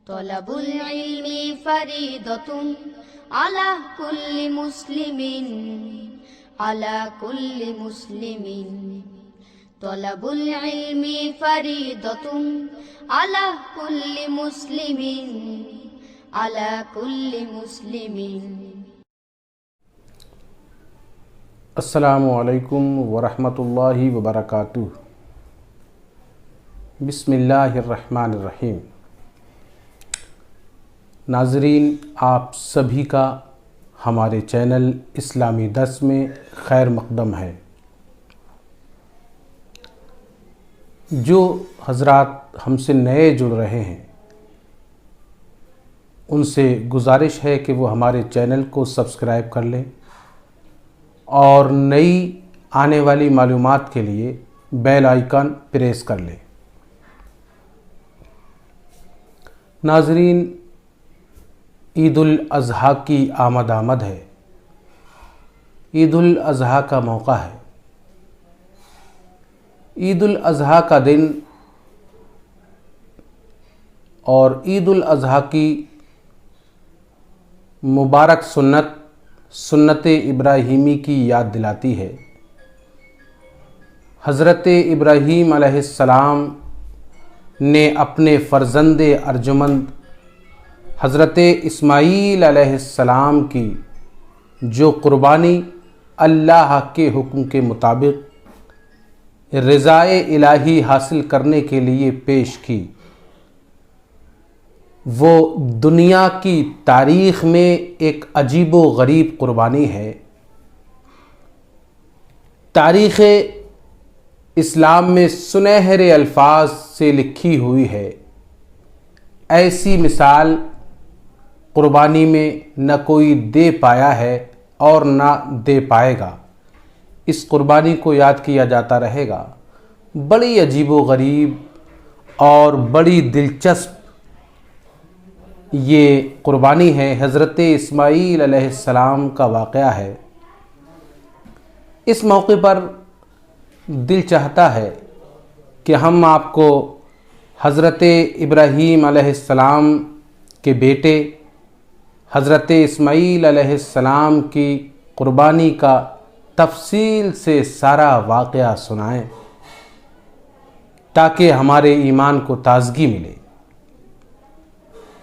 तलबुल इल्मी फरीदतुन अला कुल्ली मुस्लिमिन अला कुल्ली मुस्लिमिन। तलबुल इल्मी फरीदतुन अला कुल्ली मुस्लिमिन अला कुल्ली मुस्लिमिन। अस्सलामु अलैकुम वरहमतुल्लाहि वबरकातुह। बिस्मिल्लाहिर्रहमानिर्रहीम। नाज़रीन, आप सभी का हमारे चैनल इस्लामी दर्स में खैर मक़दम है। जो हज़रात हमसे नए जुड़ रहे हैं उनसे गुजारिश है कि वो हमारे चैनल को सब्सक्राइब कर लें और नई आने वाली मालूमात के लिए बेल आइकन प्रेस कर लें। नाज़रीन, ईद उल अज़हा की आमद है। ईद उल अज़हा का मौका है। ईद उल अज़हा का दिन और ईद उल अज़हा की मुबारक सुन्नत इब्राहीमी की याद दिलाती है। हज़रत इब्राहीम अलैहिस्सलाम ने अपने फ़र्ज़ंद अर्जुमंद हज़रत इस्माईल अलैहिस्सलाम की जो क़ुरबानी अल्लाह के हुक्म के मुताबिक रज़ाए इलाही हासिल करने के लिए पेश की, वो दुनिया की तारीख़ में एक अजीब व गरीब क़ुरबानी है। तारीख़ इस्लाम में सुनहरे अल्फाज से लिखी हुई है। ऐसी मिसाल क़ुरबानी में न कोई दे पाया है और न दे पाएगा। इस क़ुरबानी को याद किया जाता रहेगा। बड़ी अजीब व गरीब और बड़ी दिलचस्प ये क़ुरबानी है। हज़रत इस्माईल अलैहिस्सलाम का वाक़या है। इस मौके पर दिल चाहता है कि हम आपको हज़रत इब्राहीम अलैहिस्सलाम के बेटे हज़रत इस्माईल अलैहिस्सलाम की क़ुरबानी का तफसील से सारा वाक़या सुनाएं ताकि हमारे ईमान को ताज़गी मिले।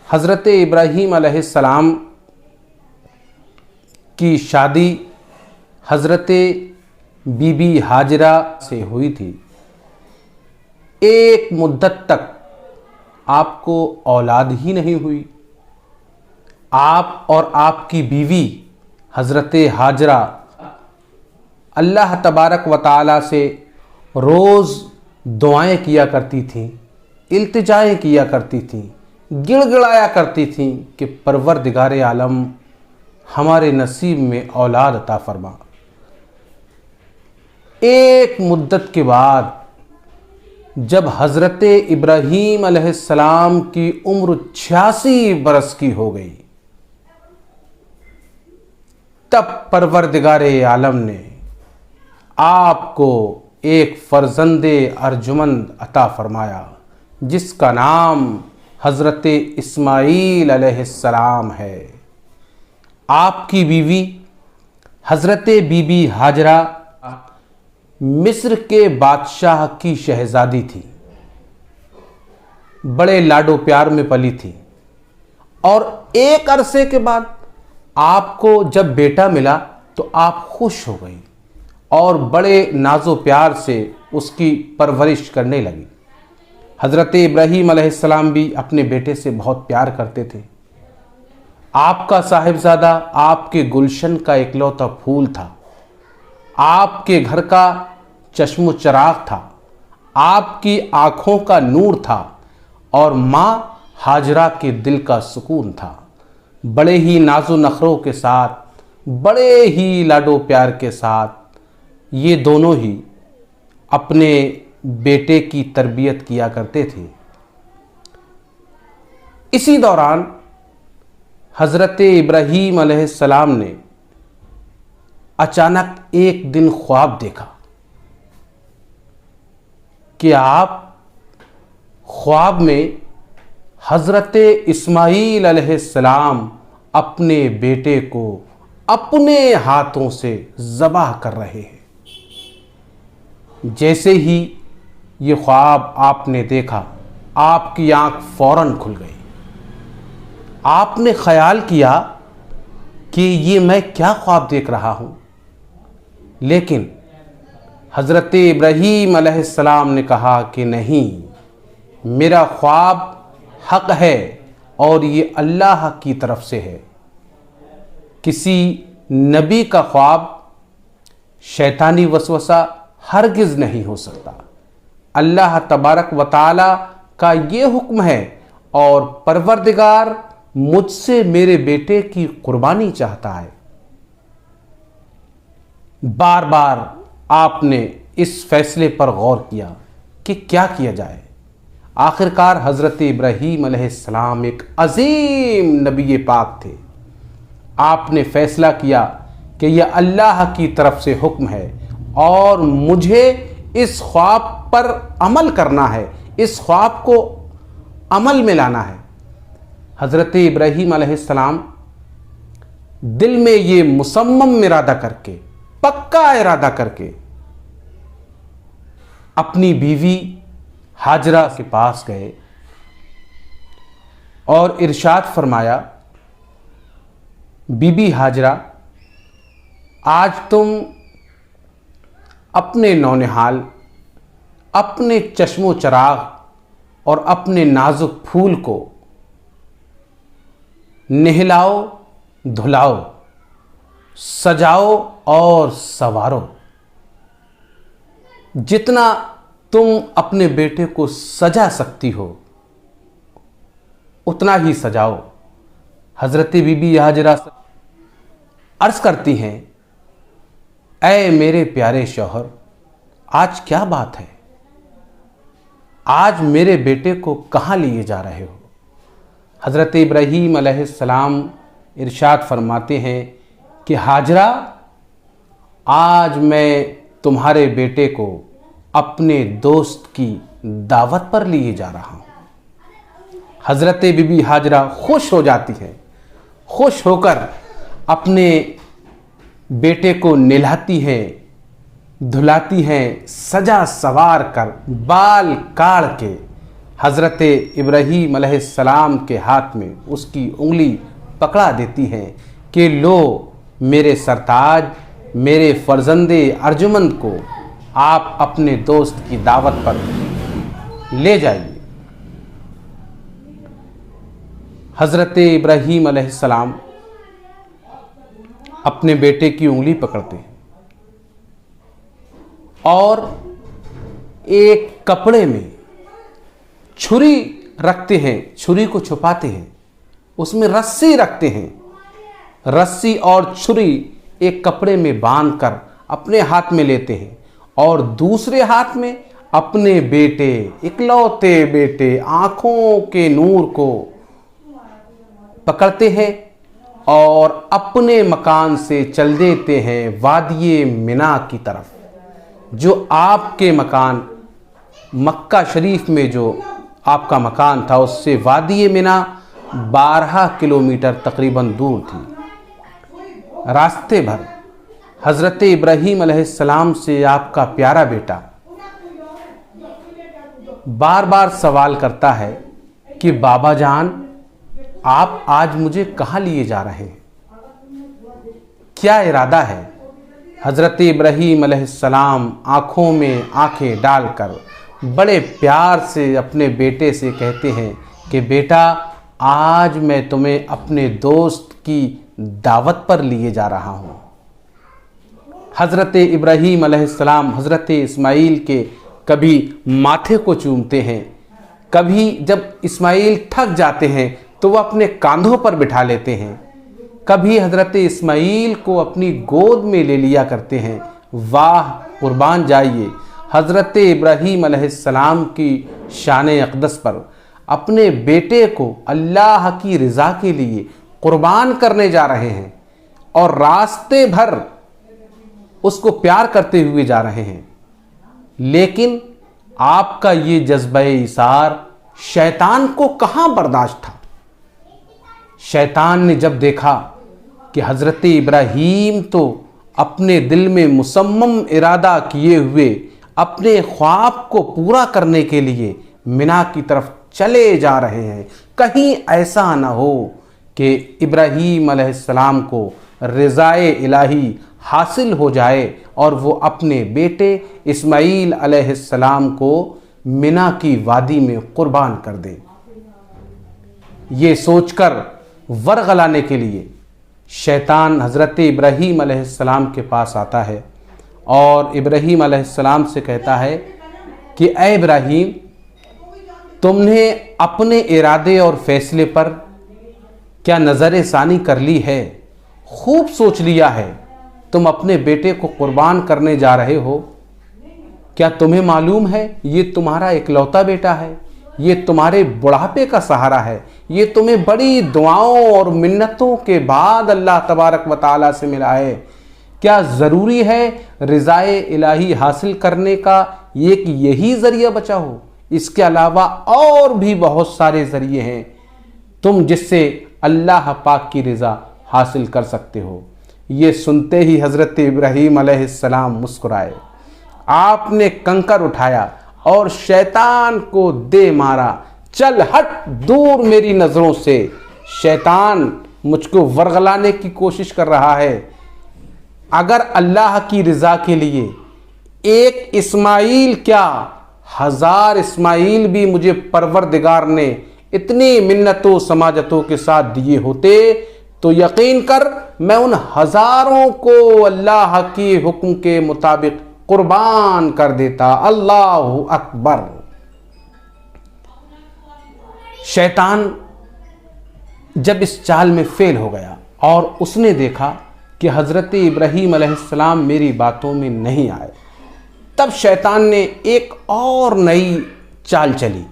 हज़रत इब्राहीम अलैहिस्सलाम की शादी हज़रत बीबी हाजरा से हुई थी। एक मुद्दत तक आपको औलाद ही नहीं हुई। आप और आपकी बीवी हज़रत हाजरा अल्लाह तबारक व तआला से रोज़ दुआएं किया करती थीं, इल्तिजाएं किया करती थीं, गिड़गिड़ाया करती थीं कि परवरदिगार आलम हमारे नसीब में औलाद अता फरमा। एक मुद्दत के बाद जब हज़रत इब्राहीम अलैहिस्सलाम की उम्र 86 बरस की हो गई, तब परवरदिगार आलम ने आपको एक फ़र्ज़ंद अर्जुमंद अता फरमाया जिसका नाम हज़रत इस्माईल अलैहिस्सलाम है। आपकी बीवी हज़रत बीबी हाजरा मिस्र के बादशाह की शहज़ादी थी। बड़े लाडो प्यार में पली थी और एक अरसे के बाद आपको जब बेटा मिला तो आप खुश हो गई और बड़े नाजो प्यार से उसकी परवरिश करने लगी। हज़रत इब्राहीम अलैहिस्सलाम भी अपने बेटे से बहुत प्यार करते थे। आपका साहिबजादा आपके गुलशन का इकलौता फूल था, आपके घर का चश्मो चराग था, आपकी आँखों का नूर था और माँ हाजरा के दिल का सुकून था। बड़े ही नाजो नखरों के साथ, बड़े ही लाडो प्यार के साथ ये दोनों ही अपने बेटे की तरबियत किया करते थे। इसी दौरान हज़रत इब्राहीम अलैहिस्सलाम ने अचानक एक दिन ख्वाब देखा कि आप ख्वाब में हज़रत इस्माईल अलैहिस्सलाम अपने बेटे को अपने हाथों से ज़बाह कर रहे हैं। जैसे ही ये ख्वाब आपने देखा, आपकी आंख फौरन खुल गई। आपने ख्याल किया कि ये मैं क्या ख्वाब देख रहा हूँ, लेकिन हज़रत इब्राहीम अलैहिस्सलाम ने कहा कि नहीं, मेरा ख्वाब हक़ है और ये अल्लाह की तरफ से है। किसी नबी का ख्वाब शैतानी वसवसा हरगिज़ नहीं हो सकता। अल्लाह तबारक व तआला का ये हुक्म है और परवरदिगार मुझसे मेरे बेटे की कुर्बानी चाहता है। बार बार आपने इस फैसले पर गौर किया कि क्या किया जाए। आखिरकार हज़रत इब्राहीम अलैहिस्सलाम एक अजीम नबी पाक थे। आपने फैसला किया कि यह अल्लाह की तरफ से हुक्म है और मुझे इस ख्वाब पर अमल करना है, इस ख्वाब को अमल में लाना है। हज़रत इब्राहीम अलैहिस्सलाम दिल में ये मुसम्मम इरादा करके, पक्का इरादा करके अपनी बीवी हाजरा के पास गए और इरशाद फरमाया, बीबी हाजरा, आज तुम अपने नौनिहाल, अपने चश्मो चराग और अपने नाजुक फूल को नहलाओ, धुलाओ, सजाओ और संवारो। जितना तुम अपने बेटे को सजा सकती हो उतना ही सजाओ। हज़रत बीबी हाजरा अर्ज़ करती हैं, ऐ मेरे प्यारे शौहर, आज क्या बात है? आज मेरे बेटे को कहाँ लिए जा रहे हो? हज़रत इब्राहीम अलैहिस्सलाम इरशाद फरमाते हैं कि हाजरा, आज मैं तुम्हारे बेटे को अपने दोस्त की दावत पर लिए जा रहा हूँ। हज़रत बीबी हाजरा खुश हो जाती हैं। खुश होकर अपने बेटे को नहलाती हैं, धुलाती हैं, सजा सवार कर बाल काढ़ के हज़रत इब्राहीम अलैहिस्सलाम के हाथ में उसकी उंगली पकड़ा देती हैं कि लो मेरे सरताज, मेरे फर्जंदे अर्जुमंद को आप अपने दोस्त की दावत पर ले जाइए। हज़रत इब्राहीम अलैहिस्सलाम अपने बेटे की उंगली पकड़ते हैं और एक कपड़े में छुरी रखते हैं, छुरी को छुपाते हैं, उसमें रस्सी रखते हैं। रस्सी और छुरी एक कपड़े में बांधकर अपने हाथ में लेते हैं और दूसरे हाथ में अपने बेटे, इकलौते बेटे, आंखों के नूर को पकड़ते हैं और अपने मकान से चल देते हैं वादिये मिना की तरफ। जो आपके मकान मक्का शरीफ में जो आपका मकान था, उससे वादिये मिना 12 किलोमीटर तकरीबन दूर थी। रास्ते भर हज़रत इब्राहीम अलैहिस्सलाम से आपका प्यारा बेटा बार बार सवाल करता है कि बाबा जान, आप आज मुझे कहाँ लिए जा रहे हैं? क्या इरादा है? हज़रत इब्राहीम अलैहिस्सलाम आँखों में आँखें डालकर बड़े प्यार से अपने बेटे से कहते हैं कि बेटा, आज मैं तुम्हें अपने दोस्त की दावत पर लिए जा रहा हूँ। हज़रत इब्राहीम अलैहिस्सलाम हज़रत इस्माईल के कभी माथे को चूमते हैं, कभी जब इस्माईल थक जाते हैं तो वह अपने कांधों पर बिठा लेते हैं, कभी हज़रत इस्माईल को अपनी गोद में ले लिया करते हैं। वाह, कुर्बान जाइए, हज़रत इब्राहीम अलैहिस्सलाम की शान अक़दस पर अपने बेटे को अल्लाह की रज़ा के लिए कुर्बान करने जा रहे हैं और रास्ते भर उसको प्यार करते हुए जा रहे हैं। लेकिन आपका ये जज्बा इसार शैतान को कहाँ बर्दाश्त था। शैतान ने जब देखा कि हज़रत इब्राहीम तो अपने दिल में मुसम्मम इरादा किए हुए अपने ख्वाब को पूरा करने के लिए मिना की तरफ चले जा रहे हैं, कहीं ऐसा न हो कि इब्राहीम अलैहिस्सलाम को रिज़ाए इलाही हासिल हो जाए और वो अपने बेटे इस्माईल अलैहिस्सलाम को मिना की वादी में कुर्बान कर दे। ये सोचकर वरगलाने के लिए शैतान हज़रत इब्राहीम अलैहिस्सलाम के पास आता है और इब्राहीम अलैहिस्सलाम से कहता है कि ऐ इब्राहीम, तुमने अपने इरादे और फैसले पर क्या नज़र सानी कर ली है? खूब सोच लिया है, तुम अपने बेटे को कुर्बान करने जा रहे हो। क्या तुम्हें मालूम है ये तुम्हारा इकलौता बेटा है, ये तुम्हारे बुढ़ापे का सहारा है, ये तुम्हें बड़ी दुआओं और मिन्नतों के बाद अल्लाह तबारक व तआला से मिला है। क्या ज़रूरी है रिज़ाए इलाही हासिल करने का एक यही ज़रिया बचा हो? इसके अलावा और भी बहुत सारे ज़रिए हैं तुम जिससे अल्लाह पाक की रज़ा हासिल कर सकते हो। ये सुनते ही हज़रत इब्राहीम अलैहिस्सलाम मुस्कुराए। आपने कंकर उठाया और शैतान को दे मारा। चल हट दूर मेरी नज़रों से। शैतान मुझको वरगलाने की कोशिश कर रहा है। अगर अल्लाह की रज़ा के लिए एक इस्माईल क्या 1000 इस्माईल भी मुझे परवरदिगार ने इतनी मिन्नतों समाजतों के साथ दिए होते तो यकीन कर मैं उन हज़ारों को अल्लाह के हुक्म के मुताबिक कुर्बान कर देता। अल्लाहु अकबर। शैतान जब इस चाल में फेल हो गया और उसने देखा कि हज़रत इब्राहीम अलैहिस्सलाम मेरी बातों में नहीं आए, तब शैतान ने एक और नई चाल चली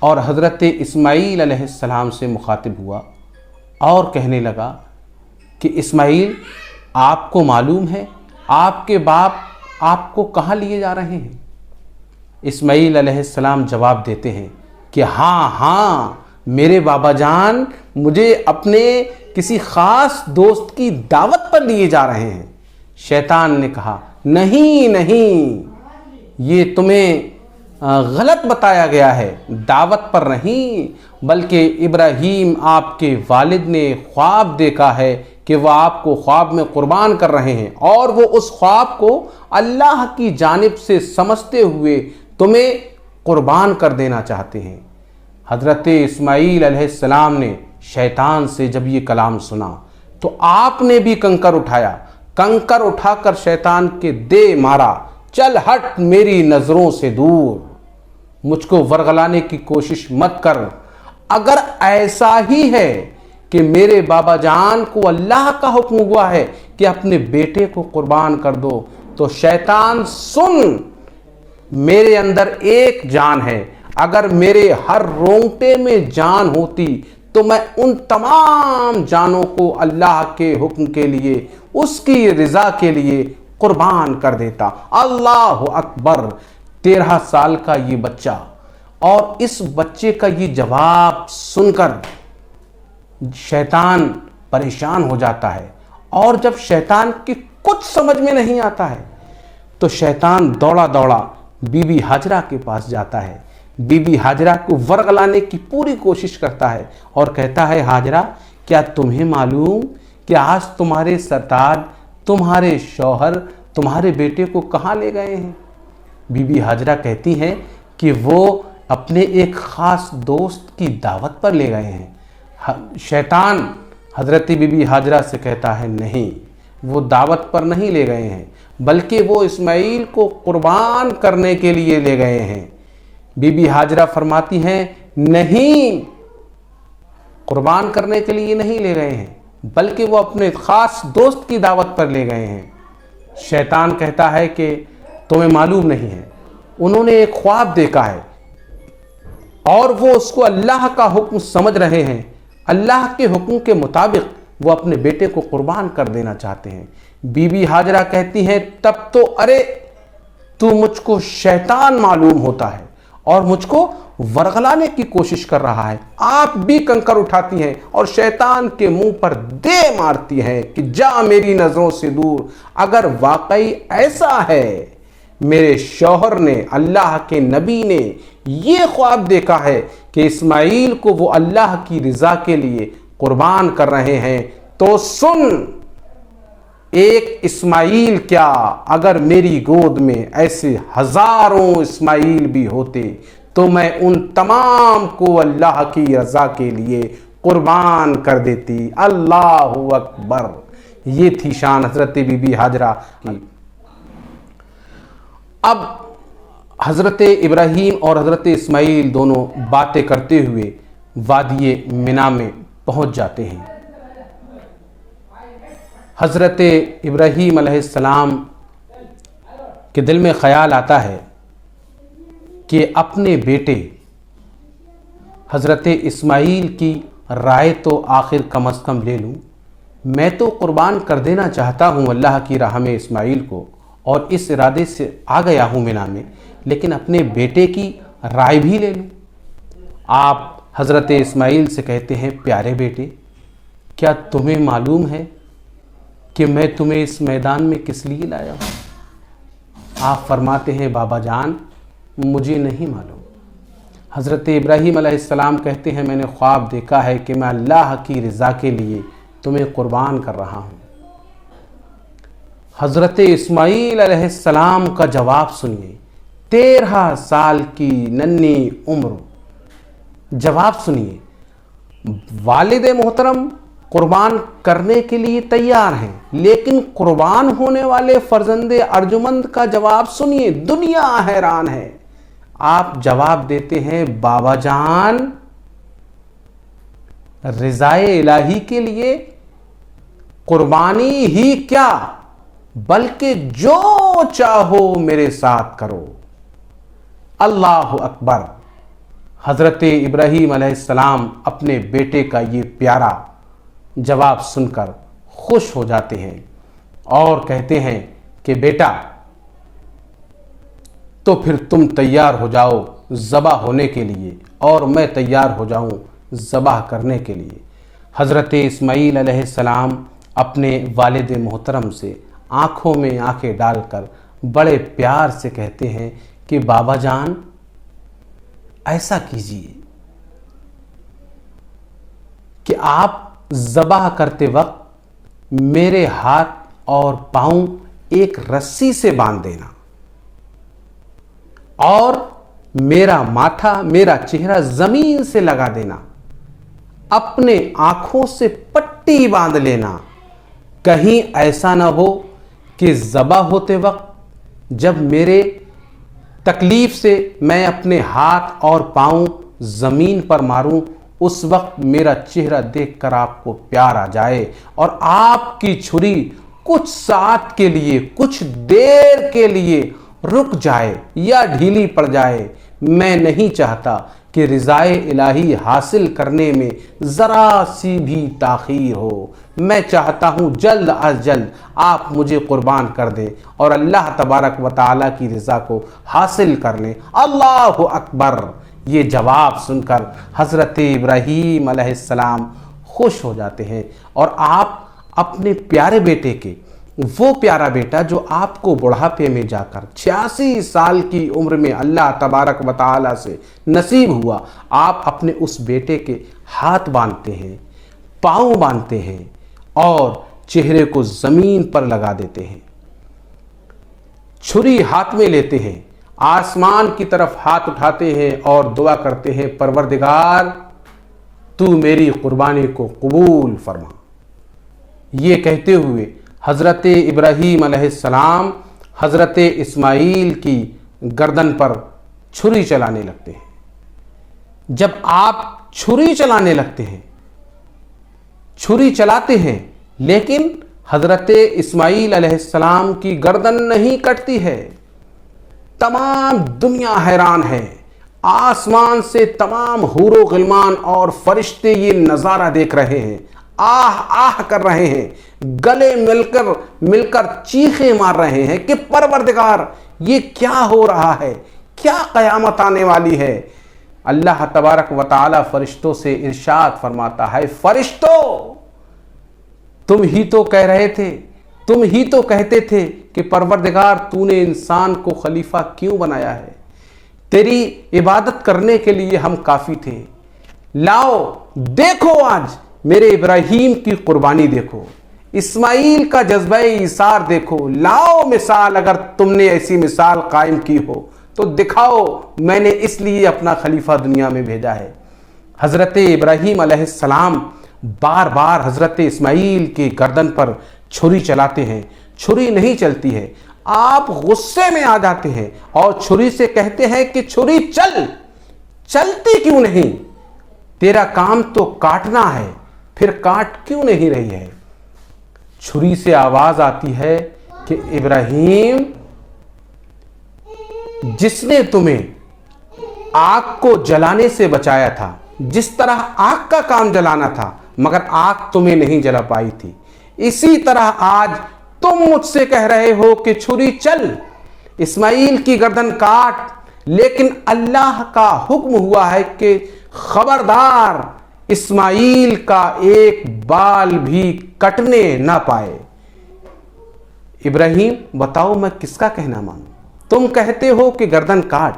और हज़रत इस्माईल अलैहिस्सलाम से मुखातिब हुआ और कहने लगा कि इस्माईल, आपको मालूम है आपके बाप आपको कहाँ लिए जा रहे हैं? इस्माईल अलैहिस्सलाम जवाब देते हैं कि हाँ हाँ, मेरे बाबा जान मुझे अपने किसी ख़ास दोस्त की दावत पर लिए जा रहे हैं। शैतान ने कहा नहीं नहीं, ये तुम्हें गलत बताया गया है, दावत पर नहीं, बल्कि इब्राहीम आपके वालिद ने ख्वाब देखा है कि वह आपको ख्वाब में कुर्बान कर रहे हैं और वो उस ख्वाब को अल्लाह की जानिब से समझते हुए तुम्हें कुर्बान कर देना चाहते हैं। हज़रत इस्माईल अलैहिस्सलाम ने शैतान से जब ये कलाम सुना तो आपने भी कंकर उठाया। कंकर उठाकर शैतान के दे मारा। चल हट मेरी नज़रों से दूर, मुझको वरगलाने की कोशिश मत कर। अगर ऐसा ही है कि मेरे बाबा जान को अल्लाह का हुक्म हुआ है कि अपने बेटे को कुर्बान कर दो, तो शैतान सुन, मेरे अंदर एक जान है। अगर मेरे हर रोंगटे में जान होती तो मैं उन तमाम जानों को अल्लाह के हुक्म के लिए, उसकी रज़ा के लिए कुर्बान कर देता। अल्लाह अकबर। 13 साल का ये बच्चा, और इस बच्चे का ये जवाब सुनकर शैतान परेशान हो जाता है। और जब शैतान की कुछ समझ में नहीं आता है तो शैतान दौड़ा दौड़ा बीबी हाजरा के पास जाता है। बीबी हाजरा को वरगलाने की पूरी कोशिश करता है और कहता है, हाजरा, क्या तुम्हें मालूम कि आज तुम्हारे सरताज, तुम्हारे शौहर, तुम्हारे बेटे को कहाँ ले गए हैं? बीबी हाजरा कहती हैं कि वो अपने एक ख़ास दोस्त की दावत पर ले गए हैं। शैतान हज़रत बीबी हाजरा से कहता है, नहीं, वो दावत पर नहीं ले गए हैं, बल्कि वो इस्माईल को कुर्बान करने के लिए ले गए हैं। बीबी हाजरा फरमाती हैं, नहीं, कुर्बान करने के लिए नहीं ले गए हैं, बल्कि वो अपने ख़ास दोस्त की दावत पर ले गए हैं। शैतान कहता है कि तुम्हें मालूम नहीं है, उन्होंने एक ख्वाब देखा है और वो उसको अल्लाह का हुक्म समझ रहे हैं। अल्लाह के हुक्म के मुताबिक वो अपने बेटे को कुर्बान कर देना चाहते हैं। बीबी हाजरा कहती हैं, तब तो अरे तू मुझको शैतान मालूम होता है और मुझको वरगलाने की कोशिश कर रहा है, आप भी कंकर उठाती हैं और शैतान के मुंह पर दे मारती हैं कि जा मेरी नजरों से दूर। अगर वाकई ऐसा है, मेरे शौहर ने, अल्लाह के नबी ने ये ख्वाब देखा है कि इस्माइल को वो अल्लाह की रज़ा के लिए कुर्बान कर रहे हैं, तो सुन, एक इस्माइल क्या, अगर मेरी गोद में ऐसे हजारों इस्माइल भी होते तो मैं उन तमाम को अल्लाह की रज़ा के लिए कुर्बान कर देती। अल्लाहु अकबर। ये थी शान हज़रत बीबी हाजरा की। अब हज़रत इब्राहीम और हज़रत इस्माइल दोनों बातें करते हुए वादिये मिना में पहुंच जाते हैं। हज़रत इब्राहीम अलैहिस्सलाम के दिल में ख़याल आता है कि अपने बेटे हज़रत इस्माइल की राय तो आखिर कम अज़ कम ले लूँ। मैं तो कुर्बान कर देना चाहता हूँ अल्लाह की राह में इस्माइल को, और इस इरादे से आ गया हूँ मिना में, लेकिन अपने बेटे की राय भी ले लूँ। आप हज़रत इस्माइल से कहते हैं, प्यारे बेटे, क्या तुम्हें मालूम है कि मैं तुम्हें इस मैदान में किस लिए लाया हूँ? आप फरमाते हैं, बाबा जान, मुझे नहीं मालूम। हज़रत इब्राहीम अलैहिस्सलाम कहते हैं, मैंने ख्वाब देखा है कि मैं अल्लाह की रज़ा के लिए तुम्हें कुर्बान कर रहा हूँ। हज़रत इस्माइल अलैहिस्सलाम का जवाब सुनिए। 13 साल की नन्ही उम्र, जवाब सुनिए। वालिद मोहतरम कुर्बान करने के लिए तैयार हैं, लेकिन कुर्बान होने वाले फर्जंदे अर्जुमंद का जवाब सुनिए। दुनिया हैरान है। आप जवाब देते हैं, बाबा जान, रिज़ाए इलाही के लिए कुर्बानी ही क्या, बल्कि जो चाहो मेरे साथ करो। अल्लाह अकबर। हज़रत इब्राहीम अलैहिस्सलाम अपने बेटे का ये प्यारा जवाब सुनकर खुश हो जाते हैं और कहते हैं कि बेटा, तो फिर तुम तैयार हो जाओ ज़बह होने के लिए और मैं तैयार हो जाऊं ज़बह करने के लिए। हज़रत इस्माइल अलैहिस्सलाम अपने वालिद मोहतरम से आँखों में आँखें डालकर बड़े प्यार से कहते हैं कि बाबा जान, ऐसा कीजिए कि आप ज़बह करते वक्त मेरे हाथ और पाँव एक रस्सी से बांध देना और मेरा माथा, मेरा चेहरा ज़मीन से लगा देना। अपने आँखों से पट्टी बांध लेना। कहीं ऐसा ना हो कि ज़बह होते वक्त जब मेरे तकलीफ़ से मैं अपने हाथ और पाँव ज़मीन पर मारूं, उस वक्त मेरा चेहरा देखकर आपको प्यार आ जाए और आपकी छुरी कुछ साथ के लिए, कुछ देर के लिए रुक जाए या ढीली पड़ जाए। मैं नहीं चाहता कि रिज़ाए इलाही हासिल करने में ज़रा सी भी ताख़ीर हो। मैं चाहता हूँ जल्द अज जल्द आप मुझे कुर्बान कर दें और अल्लाह तबारक व तआला की रज़ा को हासिल कर लें। अल्लाहु अकबर। ये जवाब सुनकर हज़रत इब्राहीम अलैहिस्सलाम खुश हो जाते हैं और आप अपने प्यारे बेटे के, वो प्यारा बेटा जो आपको बुढ़ापे में जाकर 86 साल की उम्र में अल्लाह तबारक व तआला से नसीब हुआ, आप अपने उस बेटे के हाथ बांधते हैं, पाँव बांधते हैं और चेहरे को ज़मीन पर लगा देते हैं। छुरी हाथ में लेते हैं, आसमान की तरफ हाथ उठाते हैं और दुआ करते हैं, परवरदिगार, तू मेरी कुर्बानी को कबूल फरमा। ये कहते हुए हज़रत इब्राहीम अलैहिस्सलाम हज़रत इस्माइल की गर्दन पर छुरी चलाने लगते हैं। जब आप छुरी चलाने लगते हैं, छुरी चलाते हैं, लेकिन हज़रत इस्माइल अलैहिस्सलाम की गर्दन नहीं कटती है। तमाम दुनिया हैरान है। आसमान से तमाम हूरो गिलमान और फरिश्ते ये नज़ारा देख रहे हैं, आह आह कर रहे हैं, गले मिलकर चीखें मार रहे हैं कि परवरदिगार, ये क्या हो रहा है, क्या क़यामत आने वाली है। अल्लाह तबारक व तआला फरिश्तों से इरशाद फरमाता है, फरिश्तों तुम ही तो कह रहे थे, तुम ही तो कहते थे कि परवरदिगार तूने इंसान को खलीफा क्यों बनाया है, तेरी इबादत करने के लिए हम काफ़ी थे। लाओ देखो आज मेरे इब्राहीम की कुर्बानी देखो, इस्माइल का जज्बा ईसार देखो, लाओ मिसाल, अगर तुमने ऐसी मिसाल कायम की हो तो दिखाओ, मैंने इसलिए अपना खलीफा दुनिया में भेजा है। हज़रत इब्राहीम अलैहिस्सलाम बार बार हज़रत इस्माइल के गर्दन पर छुरी चलाते हैं, छुरी नहीं चलती है, आप गुस्से में आ जाते हैं और छुरी से कहते हैं कि छुरी चल, चलती क्यों नहीं, तेरा काम तो काटना है, फिर काट क्यों नहीं रही है। छुरी से आवाज आती है कि इब्राहीम, जिसने तुम्हें आग को जलाने से बचाया था, जिस तरह आग का काम जलाना था मगर आग तुम्हें नहीं जला पाई थी, इसी तरह आज तुम मुझसे कह रहे हो कि छुरी चल, इस्माइल की गर्दन काट, लेकिन अल्लाह का हुक्म हुआ है कि खबरदार इस्माइल का एक बाल भी कटने ना पाए। इब्राहीम बताओ मैं किसका कहना मानूं, तुम कहते हो कि गर्दन काट,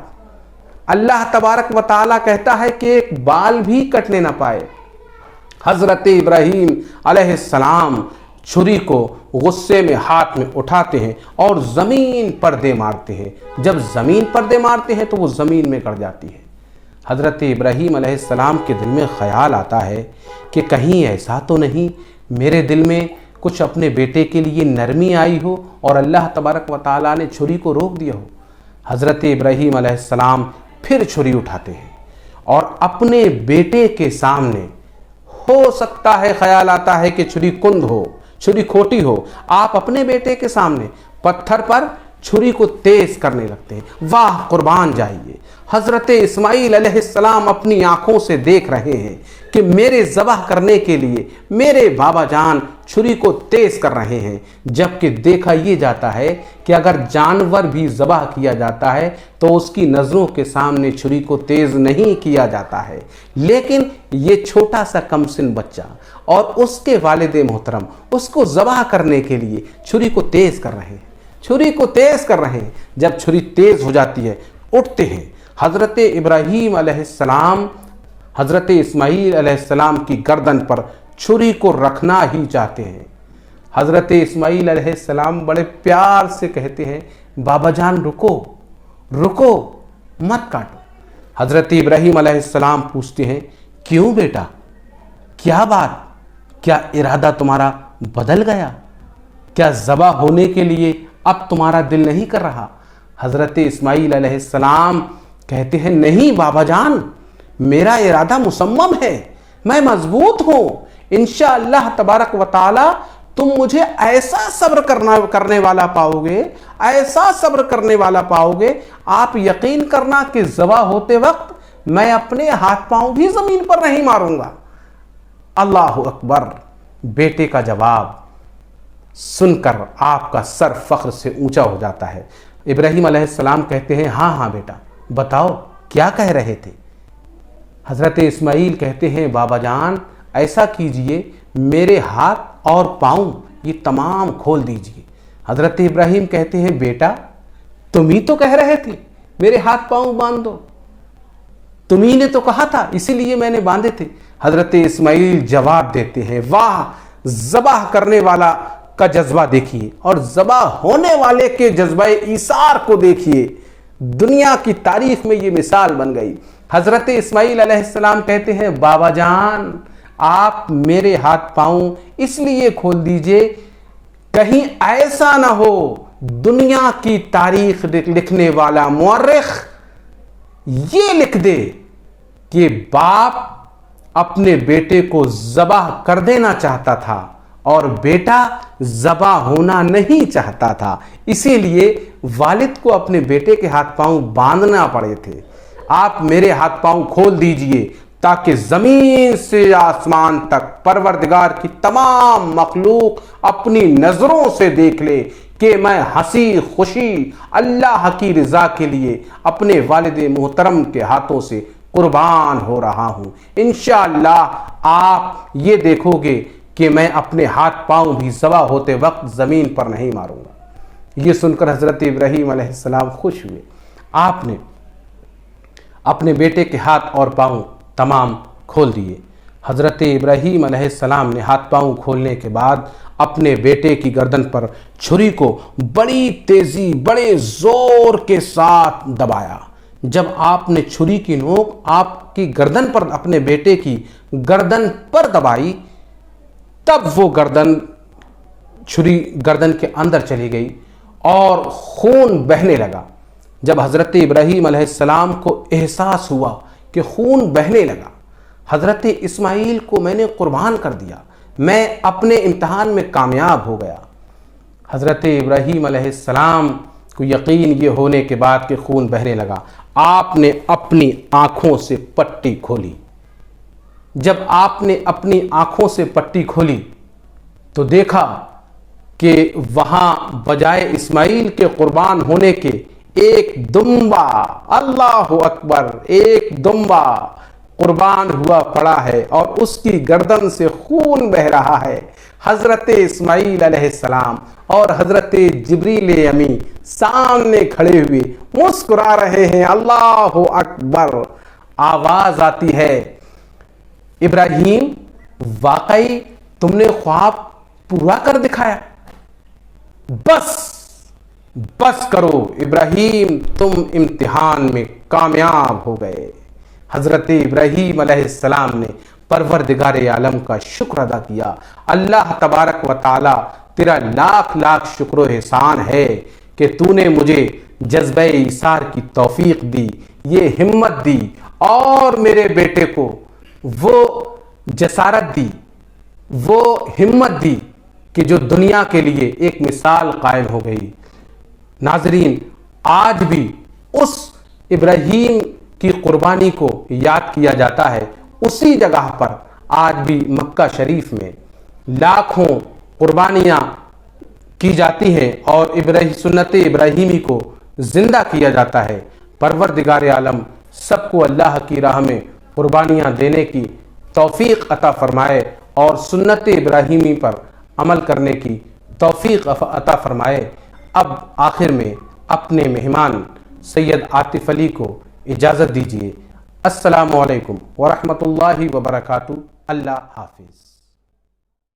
अल्लाह तबारक व तआला कहता है कि एक बाल भी कटने ना पाए। हजरत इब्राहीम अलैहिस्सलाम छुरी को गुस्से में हाथ में उठाते हैं और जमीन पर दे मारते हैं। जब जमीन पर दे मारते हैं तो वो जमीन में गड़ जाती है। हजरत इब्राहीम अलैहिस्सलाम के दिल में ख्याल आता है कि कहीं ऐसा तो नहीं मेरे दिल में कुछ अपने बेटे के लिए नरमी आई हो और अल्लाह तबारक व तआला ने छुरी को रोक दिया हो। हजरत इब्राहीम अलैहिस्सलाम फिर छुरी उठाते हैं और अपने बेटे के सामने, हो सकता है ख्याल आता है कि छुरी कुंद हो, छुरी खोटी हो, आप अपने बेटे के सामने पत्थर पर छुरी को तेज करने लगते हैं। वाह कुर्बान जाइए, हजरत इस्माइल अलैहिस्सलाम अपनी आंखों से देख रहे हैं कि मेरे ज़बह करने के लिए मेरे बाबा जान छुरी को तेज कर रहे हैं, जबकि देखा ये जाता है कि अगर जानवर भी ज़बह किया जाता है तो उसकी नज़रों के सामने छुरी को तेज नहीं किया जाता है, लेकिन ये छोटा सा कमसिन बच्चा और उसके वालिद मोहतरम उसको ज़बह करने के लिए छुरी को तेज कर रहे हैं, छुरी को तेज कर रहे हैं। जब छुरी तेज हो जाती है उठते हैं। हज़रत इब्राहीम अलैहिस्सलाम हज़रत इस्माइल अलैहिस्सलाम की गर्दन पर छुरी को रखना ही चाहते हैं। हज़रत इस्माइल अलैहिस्सलाम बड़े प्यार से कहते हैं, बाबा जान रुको रुको, मत काटो। हज़रत इब्राहीम अलैहिस्सलाम पूछते हैं, क्यों बेटा, क्या बात, क्या इरादा तुम्हारा बदल गया, क्या ज़बह होने के लिए अब तुम्हारा दिल नहीं कर रहा। हज़रत इस्माइल अलैहिस्सलाम कहते हैं, नहीं बाबा जान, मेरा इरादा मुसम्मम है, मैं मजबूत हूँ, इंशाअल्लाह तबारक व तआला तुम मुझे ऐसा सब्र करने वाला पाओगे, ऐसा सब्र करने वाला पाओगे, आप यकीन करना कि ज़बह होते वक्त मैं अपने हाथ पांव भी ज़मीन पर नहीं मारूंगा। अल्लाह अकबर। बेटे का जवाब सुनकर आपका सर फख्र से ऊंचा हो जाता है। इब्राहीम अलैहिस्सलाम कहते हैं, हाँ हाँ बेटा बताओ क्या कह रहे थे। हज़रत इस्माइल कहते हैं, बाबा जान ऐसा कीजिए, मेरे हाथ और पाँव ये तमाम खोल दीजिए। हज़रत इब्राहीम कहते हैं, बेटा तुम ही तो कह रहे थे मेरे हाथ पाँव बांध दो, तुम ही ने तो कहा था, इसीलिए मैंने बांधे थे। हज़रत इस्माइल जवाब देते हैं, वाह, ज़बह करने वाला का जज्बा देखिए और ज़बह होने वाले के जज्बा ईसार को देखिए, दुनिया की तारीख में ये मिसाल बन गई। हज़रत इस्माइल अलैहिस्सलाम कहते हैं, बाबा जान आप मेरे हाथ पाँव इसलिए खोल दीजिए, कहीं ऐसा ना हो दुनिया की तारीख लिखने वाला मुअर्रिख ये लिख दे कि बाप अपने बेटे को ज़बह कर देना चाहता था और बेटा ज़बह होना नहीं चाहता था, इसीलिए वालिद को अपने बेटे के हाथ पांव बांधना पड़े थे। आप मेरे हाथ पांव खोल दीजिए ताकि ज़मीन से आसमान तक परवरदिगार की तमाम मखलूक अपनी नज़रों से देख ले कि मैं हंसी खुशी अल्लाह की रज़ा के लिए अपने वालिद मोहतरम के हाथों से कुर्बान हो रहा हूँ। इंशाअल्लाह आप ये देखोगे कि मैं अपने हाथ पांव भी ज़बह होते वक्त ज़मीन पर नहीं मारूंगा। ये सुनकर हज़रत इब्राहीम अलैहिस्सलाम खुश हुए। आपने अपने बेटे के हाथ और पांव तमाम खोल दिए। हज़रत इब्राहीम अलैहिस्सलाम ने हाथ पांव खोलने के बाद अपने बेटे की गर्दन पर छुरी को बड़ी तेज़ी, बड़े ज़ोर के साथ दबाया। जब आपने छुरी की नोक आपकी गर्दन पर, अपने बेटे की गर्दन पर दबाई, तब वो छुरी गर्दन के अंदर चली गई और खून बहने लगा। जब हज़रत इब्राहीम अलैहिस्सलाम को एहसास हुआ कि खून बहने लगा, हज़रत इस्माइल को मैंने कुर्बान कर दिया, मैं अपने इम्तहान में कामयाब हो गया। हज़रत इब्राहीम अलैहिस्सलाम को यकीन ये होने के बाद कि खून बहने लगा, आपने अपनी आँखों से पट्टी खोली। जब आपने अपनी आँखों से पट्टी खोली तो देखा कि वहाँ बजाय इस्माइल के कुर्बान होने के एक दुम्बा, अल्लाहु अकबर, एक दुम्बा कुर्बान हुआ पड़ा है और उसकी गर्दन से खून बह रहा है। हज़रत इस्माइल अलैहिस्सलाम और हज़रत जिब्रील अमी सामने खड़े हुए मुस्कुरा रहे हैं। अल्लाहु अकबर। आवाज़ आती है, इब्राहीम वाकई तुमने ख्वाब पूरा कर दिखाया, बस करो इब्राहीम, तुम इम्तिहान में कामयाब हो गए। हज़रत इब्राहीम अलैहिस्सलाम ने परवरदिगार आलम का शुक्र अदा किया। अल्लाह तबारक व ताला तेरा लाख लाख शुक्र व एहसान है कि तूने मुझे जज्बे ईसार की तौफीक दी, ये हिम्मत दी और मेरे बेटे को वो जसारत दी, वो हिम्मत दी कि जो दुनिया के लिए एक मिसाल कायम हो गई। नाजरीन, आज भी उस इब्राहीम की कुर्बानी को याद किया जाता है। उसी जगह पर आज भी मक्का शरीफ में लाखों कुर्बानियाँ की जाती हैं और सुन्नत इब्राहीमी को ज़िंदा किया जाता है। परवरदिगार आलम सबको अल्लाह की राह में कुर्बानियाँ देने की तौफीक अता फरमाए और सुन्नत इब्राहीमी पर अमल करने की तौफीक अता फरमाए। अब आखिर में अपने मेहमान सैयद आतिफ अली को इजाज़त दीजिए। अस्सलामु अलैकुम व रहमतुल्लाहि व बरकातुहू। अल्लाह हाफिज़।